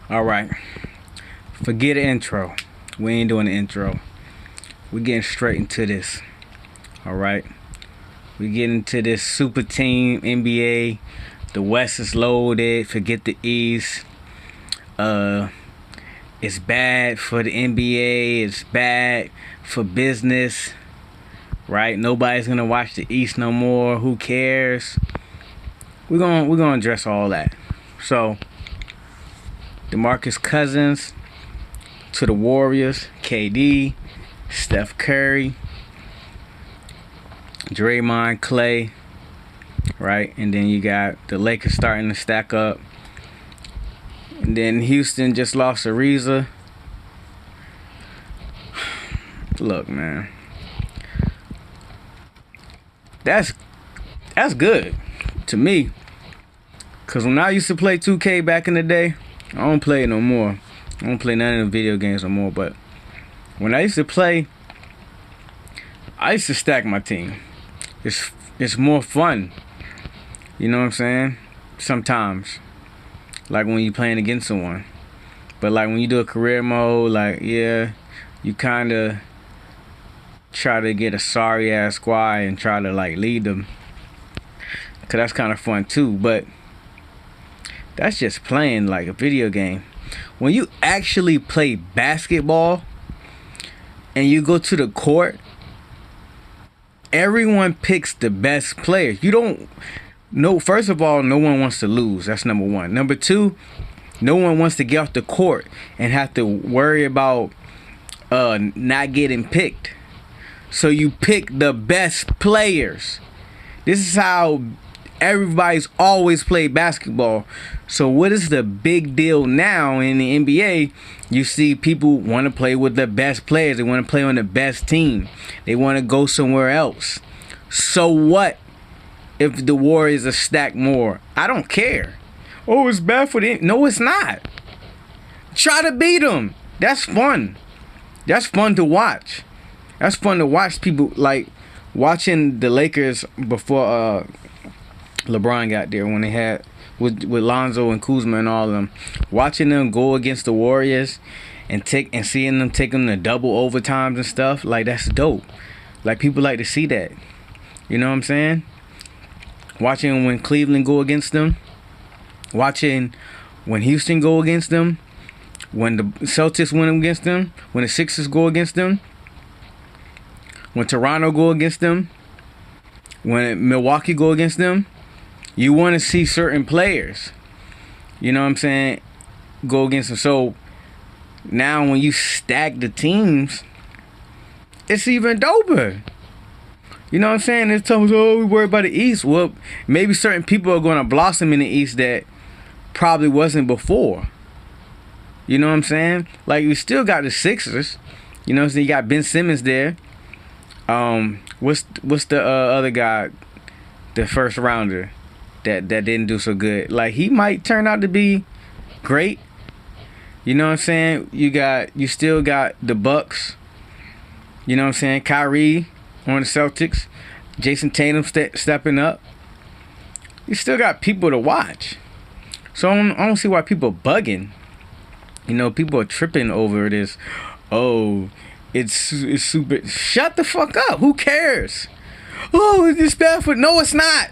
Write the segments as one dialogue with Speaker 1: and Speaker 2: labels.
Speaker 1: Alright. Forget the intro. We ain't doing the intro. We getting straight into this. Alright. We get into this super team NBA. The West is loaded. Forget the East. It's bad for the NBA. It's bad for business. Right? Nobody's gonna watch the East no more. Who cares? We're gonna address all that. So Demarcus Cousins to the Warriors, KD, Steph Curry, Draymond, Clay, right? And then you got the Lakers starting to stack up. And then Houston just lost Ariza. Look, man. That's good to me. Cause when I used to play 2K back in the day, I don't play it no more. I don't play none of the video games no more. But when I used to play, I used to stack my team. It's more fun. You know what I'm saying? Sometimes. Like when you're playing against someone. But like when you do a career mode, like, yeah, you kind of try to get a sorry ass squad and try to like lead them. Cause that's kind of fun too. But that's just playing like a video game. When you actually play basketball and you go to the court, everyone picks the best players. You don't know. First of all, no one wants to lose. That's number one. Number two, no one wants to get off the court and have to worry about not getting picked. So you pick the best players. This is how everybody's always played basketball. So what is the big deal now in the NBA? You see people want to play with the best players. They want to play on the best team. They want to go somewhere else. So what if the Warriors are stacked more? I don't care. Oh, it's bad for them. No, it's not. Try to beat them. That's fun. That's fun to watch. That's fun to watch people, like watching the Lakers before LeBron got there, when they had with Lonzo and Kuzma and all of them, watching them go against the Warriors and seeing them take them to double overtimes and stuff, like that's dope. Like people like to see that. You know what I'm saying? Watching when Cleveland go against them, watching when Houston go against them, when the Celtics win against them, when the Sixers go against them, when Toronto go against them, when Milwaukee go against them. You want to see certain players, you know what I'm saying, go against them. So now when you stack the teams, it's even doper. You know what I'm saying? It's telling us, oh, we worry about the East. Well, maybe certain people are going to blossom in the East that probably wasn't before. You know what I'm saying? Like, you still got the Sixers. You know, so you got Ben Simmons there. What's the other guy, the first rounder? That didn't do so good. Like, he might turn out to be great. You know what I'm saying? You still got the Bucks. You know what I'm saying? Kyrie on the Celtics. Jason Tatum stepping up. You still got people to watch. So I don't see why people bugging. You know, people are tripping over this. Oh, it's super. Shut the fuck up. Who cares? Oh, is this bad for? No, it's not.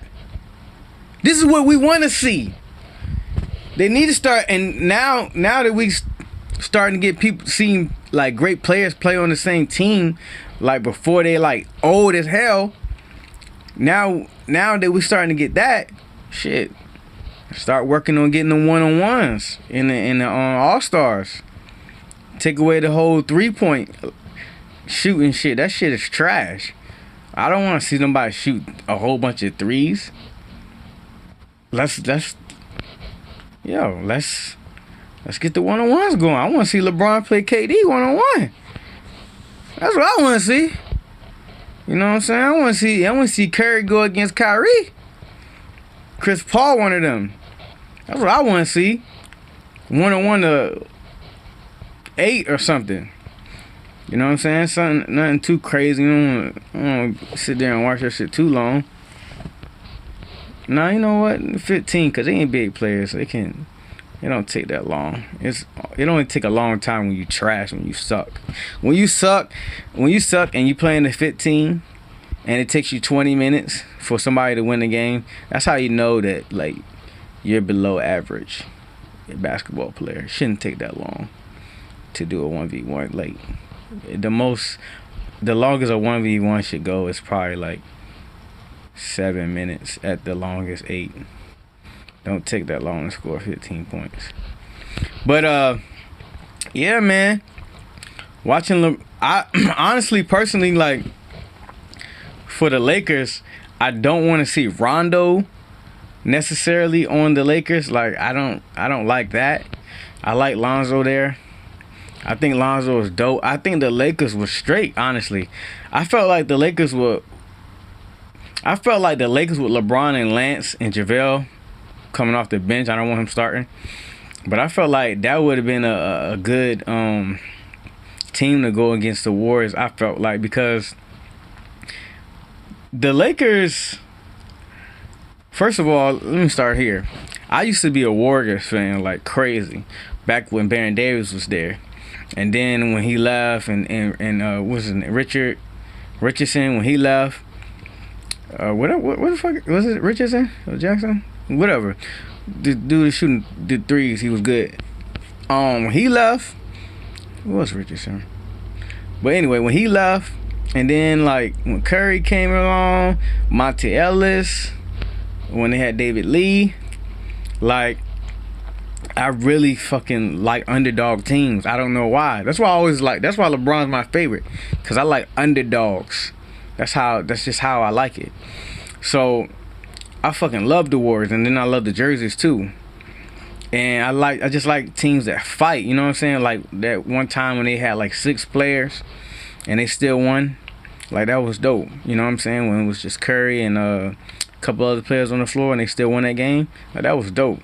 Speaker 1: This is what we want to see. They need to start, and now that we starting to get people seeing like great players play on the same team, like before they like old as hell. Now that we starting to get that shit, start working on getting the one-on-ones in the All-Stars. Take away the whole 3-point shooting shit. That shit is trash. I don't want to see nobody shoot a whole bunch of threes. Let's get the one-on-ones going. I want to see LeBron play KD one-on-one. That's what I want to see. You know what I'm saying? I want to see Curry go against Kyrie. Chris Paul, one of them. That's what I want to see. One-on-one to 8 or something. You know what I'm saying? Nothing too crazy. I don't want to sit there and watch that shit too long. Nah, you know what? 15, because they ain't big players. So they can It don't take that long. It only take a long time when you trash, when you suck. When you suck and you play in the 15 and it takes you 20 minutes for somebody to win the game, that's how you know that like you're below average basketball player. It shouldn't take that long to do a 1v1. Like the longest a 1v1 should go is probably like 7 minutes at the longest, 8. Don't take that long to score 15 points. But yeah, man. Watching I honestly, personally, like for the Lakers, I don't want to see Rondo necessarily on the Lakers. Like I don't like that. I like Lonzo there. I think Lonzo is dope. I think the Lakers were straight, honestly. I felt like the Lakers with LeBron and Lance and JaVale coming off the bench. I don't want him starting. But I felt like that would have been a good team to go against the Warriors, I felt like, because the Lakers, first of all, let me start here. I used to be a Warriors fan like crazy back when Baron Davis was there. And then when he left and what was his name? Richardson, when he left, what the fuck was it? Richardson or Jackson? Whatever. The dude shooting the threes, he was good. When he left, what was Richardson? But anyway, when he left, and then like when Curry came along, Monte Ellis, when they had David Lee, like I really fucking like underdog teams. I don't know why. That's why LeBron's my favorite, because I like underdogs. That's just how I like it. So I fucking love the Warriors, and then I love the jerseys too. And I just like teams that fight, you know what I'm saying? Like that one time when they had like 6 players and they still won. Like that was dope. You know what I'm saying? When it was just Curry and a couple other players on the floor and they still won that game. Like that was dope.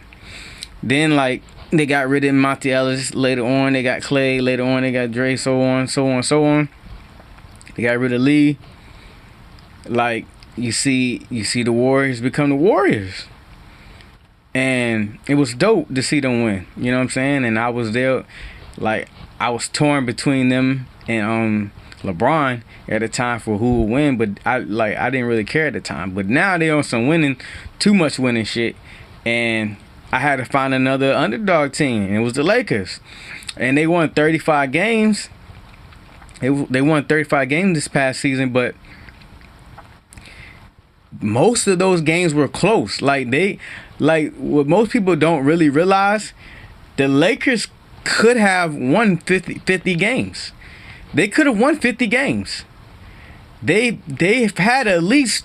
Speaker 1: Then like they got rid of Monte Ellis later on, they got Clay later on, they got Dre, so on. They got rid of Lee. Like you see the Warriors become the Warriors. And it was dope to see them win. You know what I'm saying? And I was there, like I was torn between them and LeBron at the time for who would win, but I didn't really care at the time. But now they on some too much winning shit, and I had to find another underdog team, and it was the Lakers. And they won 35 games. They won 35 games this past season, but most of those games were close. Like what most people don't really realize, the Lakers could have won 50 games. They could have won 50 games. They've had at least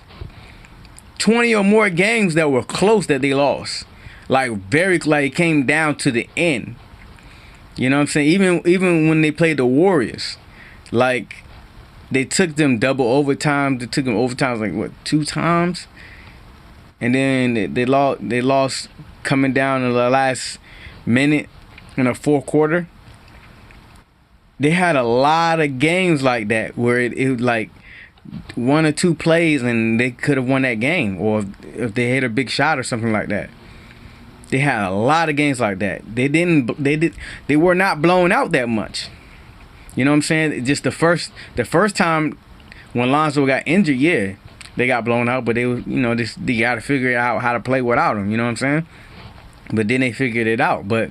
Speaker 1: 20 or more games that were close that they lost. Like it came down to the end. You know what I'm saying? Even when they played the Warriors, like they took them double overtime. They took them overtime like what, 2 times? And then they lost coming down in the last minute in the fourth quarter. They had a lot of games like that where it like 1 or 2 plays and they could have won that game, or if they hit a big shot or something like that. They had a lot of games like that. They were not blown out that much. You know what I'm saying? Just the first time when Lonzo got injured, yeah, they got blown out, but they got to figure out how to play without him. You know what I'm saying? But then they figured it out. But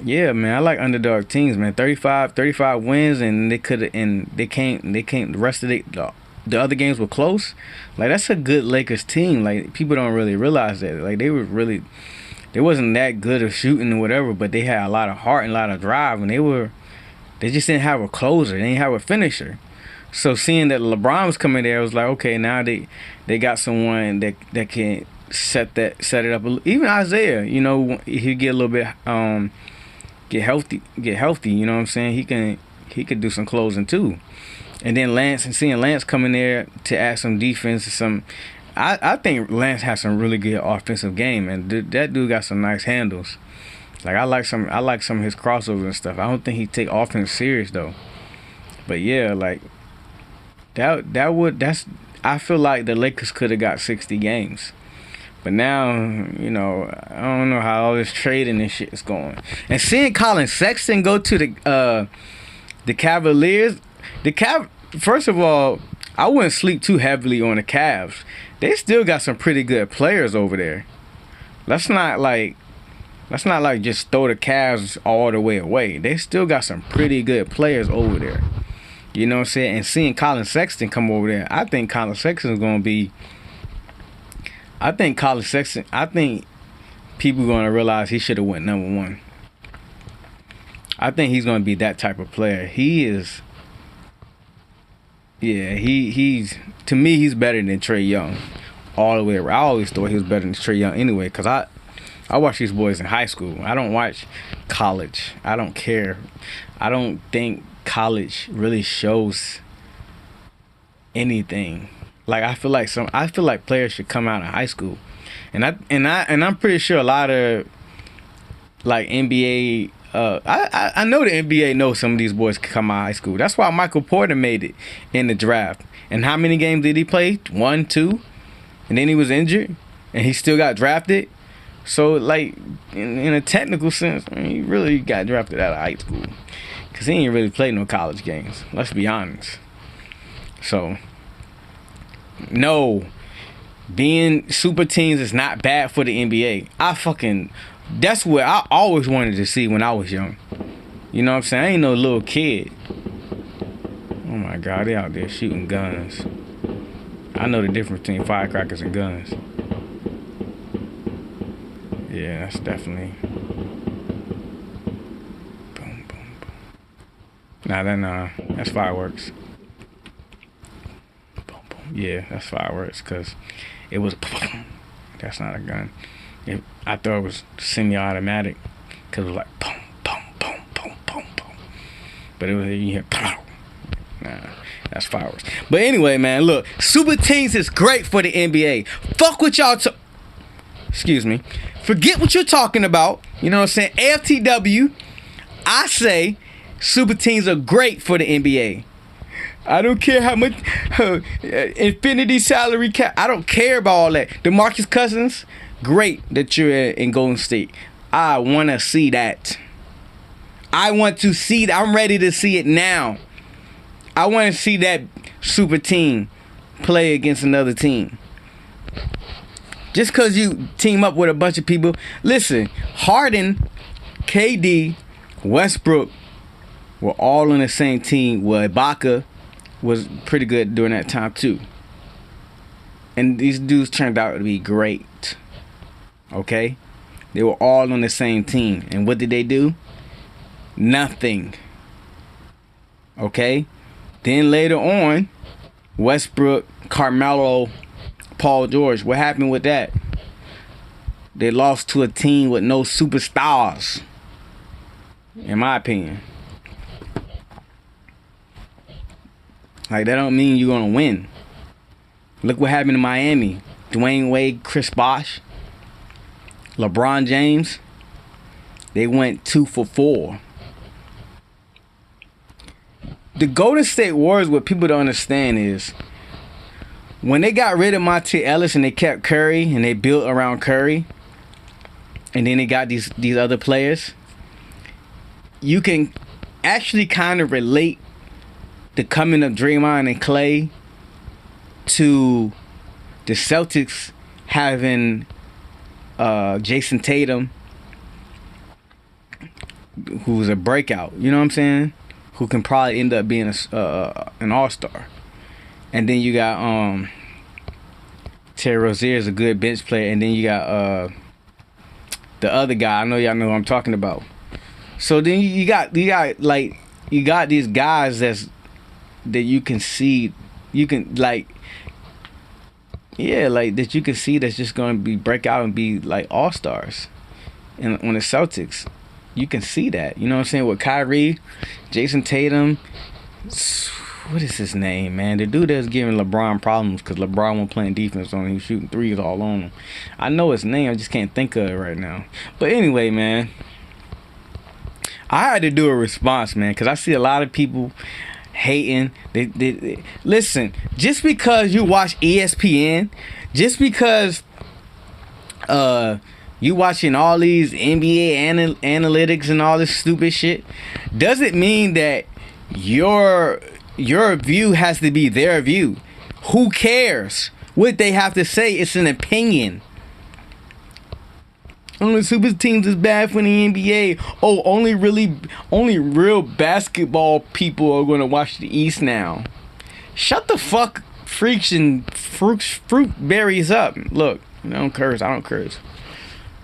Speaker 1: yeah, man, I like underdog teams, man. 35 wins, and they came. The rest of the other games were close. Like that's a good Lakers team. Like people don't really realize that. Like they wasn't that good of shooting or whatever, but they had a lot of heart and a lot of drive, and they just didn't have a closer. They didn't have a finisher. So seeing that LeBron was coming there, I was like, okay, now they got someone that can set it up. Even Isaiah, you know, he get a little bit get healthy. You know what I'm saying? He could do some closing too. And then seeing Lance coming there to add some defense and I think Lance has some really good offensive game, and that dude got some nice handles. Like I like some of his crossovers and stuff. I don't think he take offense serious though. But yeah, like I feel like the Lakers could have got 60 games. But now, I don't know how all this trading and shit is going. And seeing Colin Sexton go to the Cavaliers, first of all, I wouldn't sleep too heavily on the Cavs. They still got some pretty good players over there. Let's not like just throw the Cavs all the way away. They still got some pretty good players over there. You know what I'm saying? And seeing Colin Sexton come over there, I think Colin Sexton is going to be. I think people are going to realize he should have went number one. I think he's going to be that type of player. He is. Yeah, he's to me he's better than Trae Young, all the way around. I always thought he was better than Trae Young anyway, because I watch these boys in high school. I don't watch college. I don't care. I don't think college really shows anything. Like I feel like players should come out of high school, and I'm pretty sure a lot of like NBA. I know the NBA knows some of these boys can come out of high school. That's why Michael Porter made it in the draft. And how many games did he play? 1, 2, and then he was injured, and he still got drafted. So like in a technical sense, he really got drafted out of high school because he ain't really played no college games. Let's be honest. So no, being super teams is not bad for the NBA. That's what I always wanted to see when I was young. You know what I'm saying? I ain't no little kid. Oh my God, they out there shooting guns. I know the difference between firecrackers and guns. Yeah, that's definitely. Boom, boom, boom. Nah, that's fireworks. Boom, boom. Yeah, that's fireworks because it was. That's not a gun. I thought it was semi-automatic because it was like boom, boom, boom, boom, boom, boom. But it was you hear pow. Nah, that's fireworks. But anyway, man, look, super teams is great for the NBA. Fuck what y'all. Excuse me. Forget what you're talking about. You know what I'm saying? AFTW. I say super teams are great for the NBA. I don't care how much infinity salary cap. I don't care about all that. Demarcus Cousins. Great that you're in Golden State. I want to see that. I want to see that. I'm ready to see it now. I want to see that super team play against another team. Just because you team up with a bunch of people. Listen, Harden, KD, Westbrook were all on the same team. Well, Ibaka was pretty good during that time too. And these dudes turned out to be great. Okay? They were all on the same team. And what did they do? Nothing. Okay? Then later on, Westbrook, Carmelo, Paul George. What happened with that? They lost to a team with no superstars. In my opinion. Like, that don't mean you're going to win. Look what happened in Miami. Dwayne Wade, Chris Bosh. LeBron James, they went 2 for 4. The Golden State Warriors, what people don't understand is when they got rid of Monte Ellis and they kept Curry and they built around Curry, and then they got these other players, you can actually kind of relate the coming of Draymond and Clay to the Celtics having Jason Tatum, who's a breakout, you know what I'm saying? Who can probably end up being an all-star. And then you got Terry Rozier is a good bench player, and then you got the other guy. I know y'all know who I'm talking about. So then you got these guys that you can see, you can like. Yeah, like that you can see that's just going to be break out and be like all-stars. And on the Celtics, you can see that. You know what I'm saying? With Kyrie, Jason Tatum, what is his name, man? The dude that's giving LeBron problems because LeBron wasn't playing defense on him. He was shooting threes all on him. I know his name, I just can't think of it right now. But anyway, man, I had to do a response, man, because I see a lot of people hating. They listen, just because you watch ESPN, just because You watching all these NBA analytics and all this stupid shit, doesn't mean that your view has to be their view. Who cares what they have to say? It's an opinion. Only super teams is bad for the NBA. Oh, only real basketball people are gonna watch the East now. Shut the fuck freaks and fruit berries up. Look, I don't curse.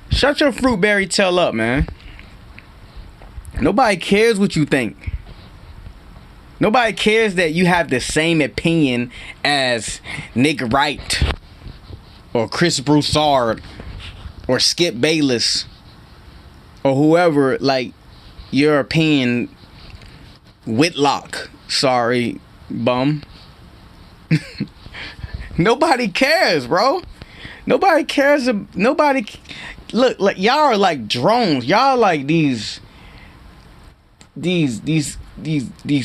Speaker 1: Shut your fruit berry tail up, man. Nobody cares what you think. Nobody cares that you have the same opinion as Nick Wright or Chris Broussard or Skip Bayless or whoever, like your opinion. Whitlock, sorry, bum. Nobody cares, bro. Nobody cares. Nobody. Look, like y'all are like drones. Y'all like these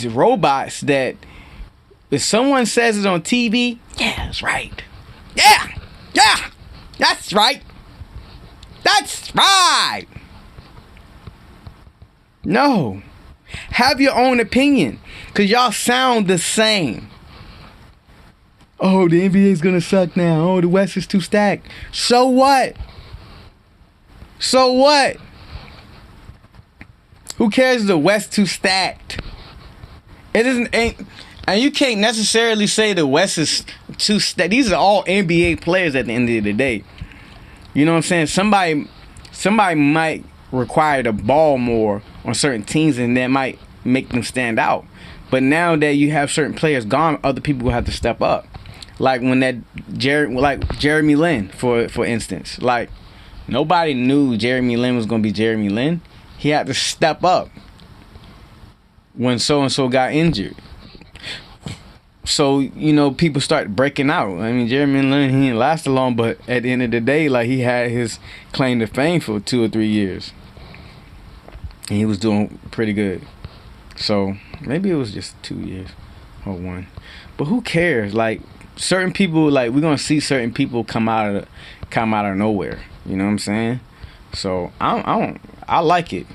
Speaker 1: robots that if someone says it on TV, yeah, that's right. Yeah, that's right. That's right. No. Have your own opinion. Because y'all sound the same. Oh, the NBA's gonna suck now. Oh, the West is too stacked. So what? So what? Who cares if the West too stacked? It ain't, and you can't necessarily say the West is too stacked. These are all NBA players at the end of the day. You know what I'm saying? Somebody might require the ball more on certain teams, and that might make them stand out. But now that you have certain players gone, other people will have to step up. Like when Jeremy Lin, for instance. Like nobody knew Jeremy Lin was gonna be Jeremy Lin. He had to step up when so and so got injured. So, you know, people start breaking out. I mean, Jeremy Lin, he didn't last long, but at the end of the day, like, he had his claim to fame for 2 or 3 years. And he was doing pretty good. So, maybe it was just 2 years or 1. But who cares? Like, certain people, like, we're going to see certain people come out of nowhere. You know what I'm saying? So, I like it.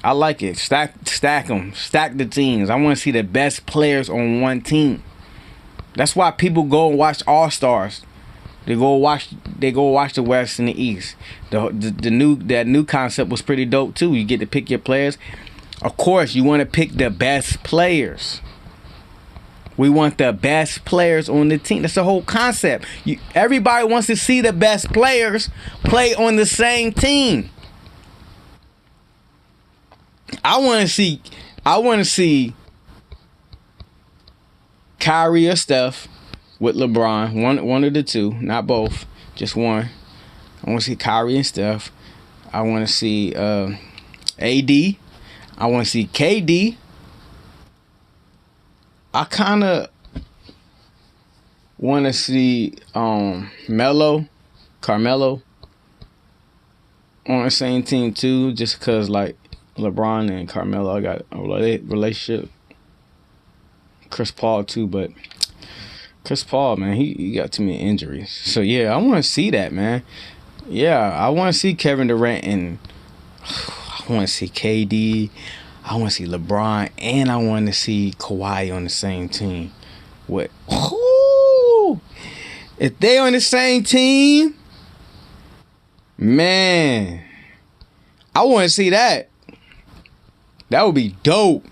Speaker 1: I like it. Stack them. Stack the teams. I want to see the best players on one team. That's why people go and watch All-Stars. They go watch the West and the East. That new concept was pretty dope too. You get to pick your players. Of course, you want to pick the best players. We want the best players on the team. That's the whole concept. Everybody wants to see the best players play on the same team. I want to see Kyrie or Steph with LeBron. One of the two, not both, just one. I want to see Kyrie and Steph. I want to see AD. I want to see KD. I kind of want to see Carmelo on the same team too, just because like LeBron and Carmelo got a relationship. Chris Paul too, but Chris Paul, man, he got too many injuries. So yeah, I want to see that, man. Yeah, I want to see Kevin Durant and I want to see KD. I want to see LeBron and I want to see Kawhi on the same team. What? Ooh, if they on the same team, man, I want to see that. That would be dope.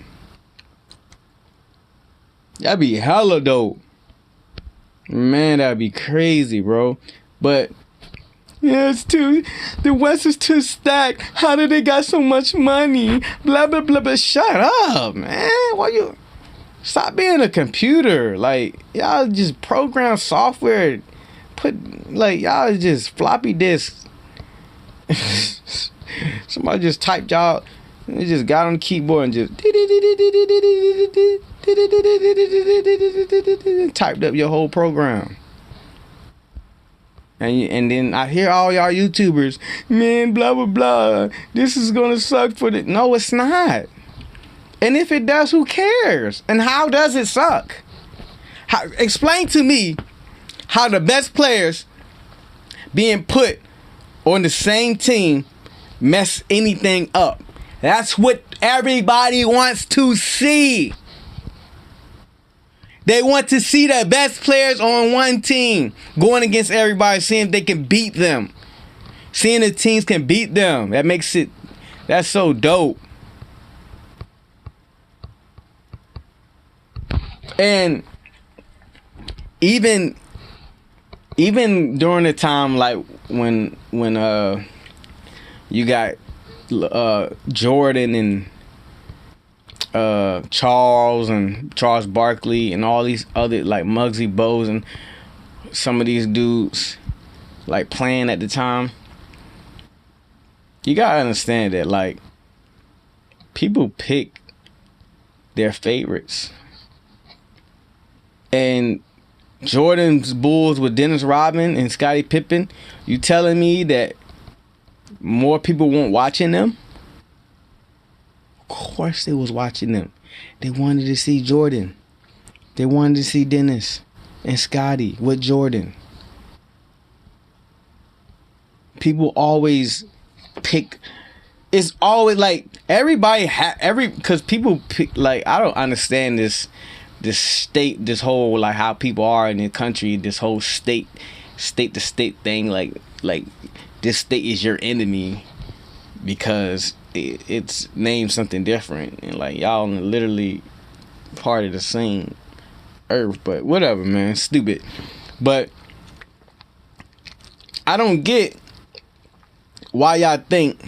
Speaker 1: That'd be hella dope. Man, that'd be crazy, bro. But yeah, the West is too stacked. How did they got so much money? Blah blah blah blah. Shut up, man. Why you stop being a computer? Like y'all just program software. Y'all just floppy disks. Somebody just typed y'all. They just got on the keyboard and just typed up your whole program. And then I hear all y'all YouTubers, man, blah, blah, blah. This is going to suck for the... No, it's not. And if it does, who cares? And how does it suck? Explain to me how the best players being put on the same team mess anything up. That's what everybody wants to see. They want to see the best players on one team going against everybody, seeing if they can beat them. Seeing the teams can beat them. That's so dope. And even during the time like when you got Jordan and Charles Barkley and all these other like Muggsy Bogues and some of these dudes like playing at the time, you gotta understand that like people pick their favorites. And Jordan's Bulls with Dennis Rodman and Scottie Pippen, you telling me that more people weren't watching them? Of course they was watching them. They wanted to see Jordan. They wanted to see Dennis and Scottie with Jordan. People always pick. It's always like everybody because people pick, like I don't understand this whole like how people are in the country, this whole state to state thing, like this state is your enemy because it's named something different, and like y'all literally part of the same earth. But whatever, man, stupid. But I don't get why y'all think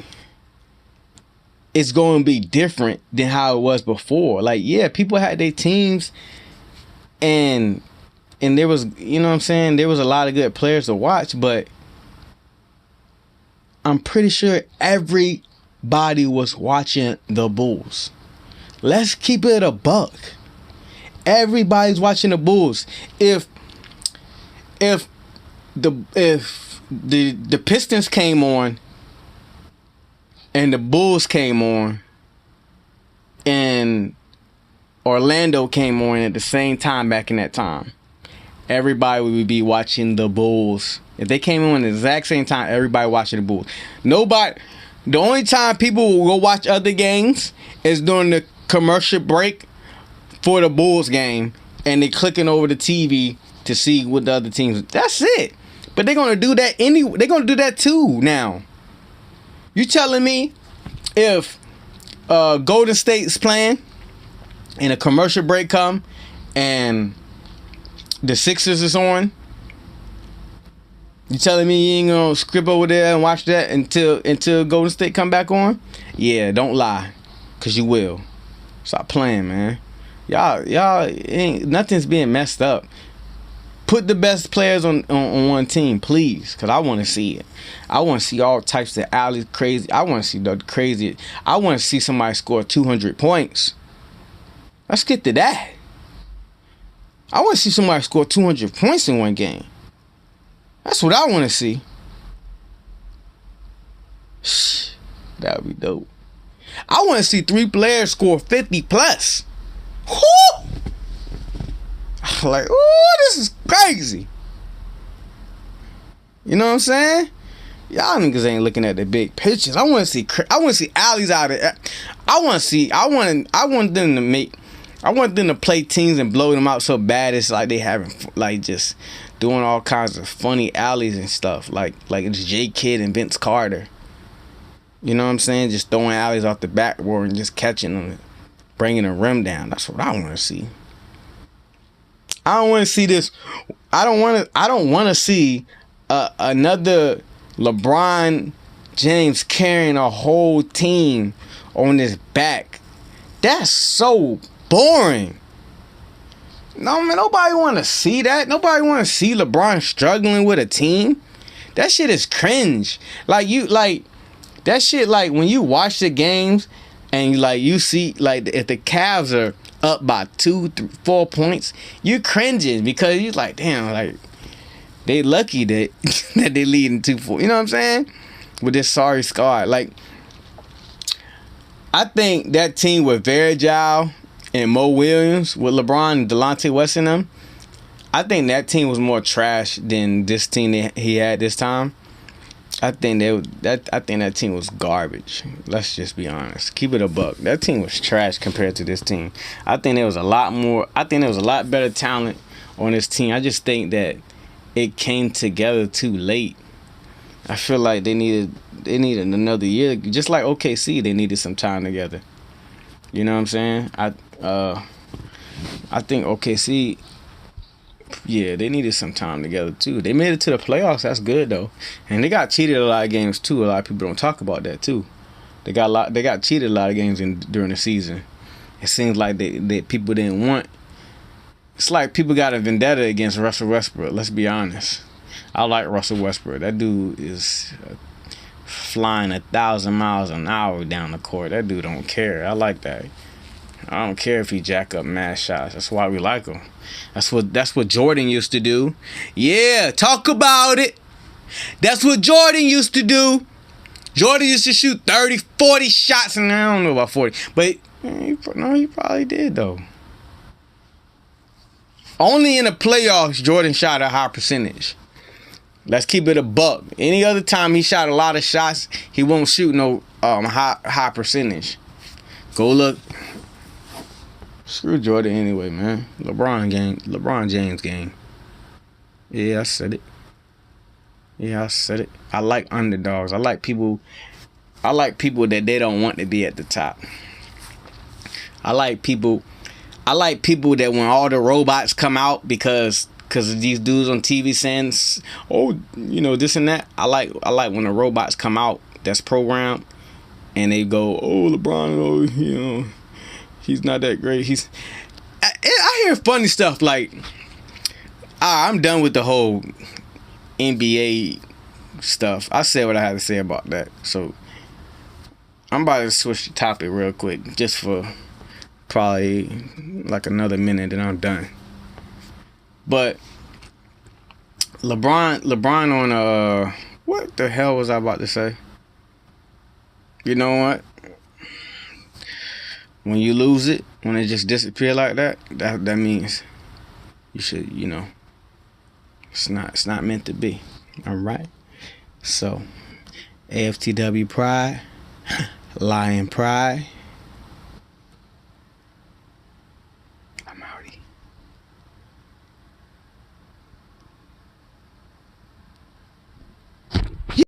Speaker 1: it's going to be different than how it was before. Like, yeah, people had their teams and there was, you know what I'm saying, there was a lot of good players to watch, but I'm pretty sure everybody was watching the Bulls. Let's keep it a buck. Everybody's watching the Bulls. If the Pistons came on and the Bulls came on and Orlando came on at the same time back in that time, everybody would be watching the Bulls. If they came on at the exact same time, everybody watching the Bulls. Nobody. The only time people will go watch other games is during the commercial break for the Bulls game, and they clicking over the TV to see what the other teams. That's it. But they're gonna do that anyway. They're gonna do that too now. You telling me if Golden State's playing and a commercial break come and the Sixers is on, you telling me you ain't gonna skip over there and watch that until Golden State come back on? Yeah, don't lie, cause you will. Stop playing, man. Y'all ain't nothing's being messed up. Put the best players on one team, please, cause I want to see it. I want to see all types of alleys, crazy. I want to see the crazy. I want to see somebody score 200 points. Let's get to that. I want to see somebody score 200 points in one game. That's what I want to see. That would be dope. I want to see 3 players score 50 plus. Whoo! Like, ooh, this is crazy. You know what I'm saying? Y'all niggas ain't looking at the big pictures. I want to see alleys out of it. I want them to play teams and blow them out so bad it's like they having like just doing all kinds of funny alleys and stuff, like it's J Kidd and Vince Carter. You know what I'm saying? Just throwing alleys off the backboard and just catching them, bringing the rim down. That's what I want to see. I don't want to see this. I don't want to see another LeBron James carrying a whole team on his back. That's so boring. No, man, nobody want to see that. Nobody want to see LeBron struggling with a team. That shit is cringe. Like that shit. Like when you watch the games and you see like if the Cavs are up by 2, 3, 4 points, you cringing because you like, damn, like they lucky that that they leading 2-4. You know what I'm saying? With this sorry squad, like I think that team with Vergil and Mo Williams with LeBron and Delonte West in them, I think that team was more trash than this team that he had this time. I think I think that team was garbage. Let's just be honest. Keep it a buck. That team was trash compared to this team. I think there was a lot more. I think there was a lot better talent on this team. I just think that it came together too late. I feel like they needed another year, just like OKC. They needed some time together. You know what I'm saying? I think OKC. Yeah, they needed some time together too. They made it to the playoffs. That's good though, and they got cheated a lot of games too. A lot of people don't talk about that too. They got cheated a lot of games during the season. It seems like that people didn't want. It's like people got a vendetta against Russell Westbrook. Let's be honest. I like Russell Westbrook. That dude is flying 1,000 miles an hour down the court. That dude don't care. I like that. I don't care if he jack up mad shots. That's why we like him. That's what Jordan used to do. Yeah, talk about it. That's what Jordan used to do. Jordan used to shoot 30, 40 shots, and I don't know about 40. But he probably did, though. Only in the playoffs, Jordan shot a high percentage. Let's keep it a buck. Any other time he shot a lot of shots, he won't shoot no high percentage. Go look. Screw Jordan anyway, man. LeBron James game. Yeah, I said it. I like underdogs. I like people that they don't want to be at the top. I like people that when all the robots come out because of these dudes on TV saying, oh, you know, this and that. I like when the robots come out that's programmed and they go, oh, LeBron, oh, you know, he's not that great. I hear funny stuff like, I'm done with the whole NBA stuff. I said what I had to say about that. So I'm about to switch the topic real quick, just for probably like another minute, and I'm done. But LeBron on what the hell was I about to say? You know what? When you lose it, when it just disappear like that means you should, you know, it's not meant to be. All right. So, AFTW pride, Lion pride.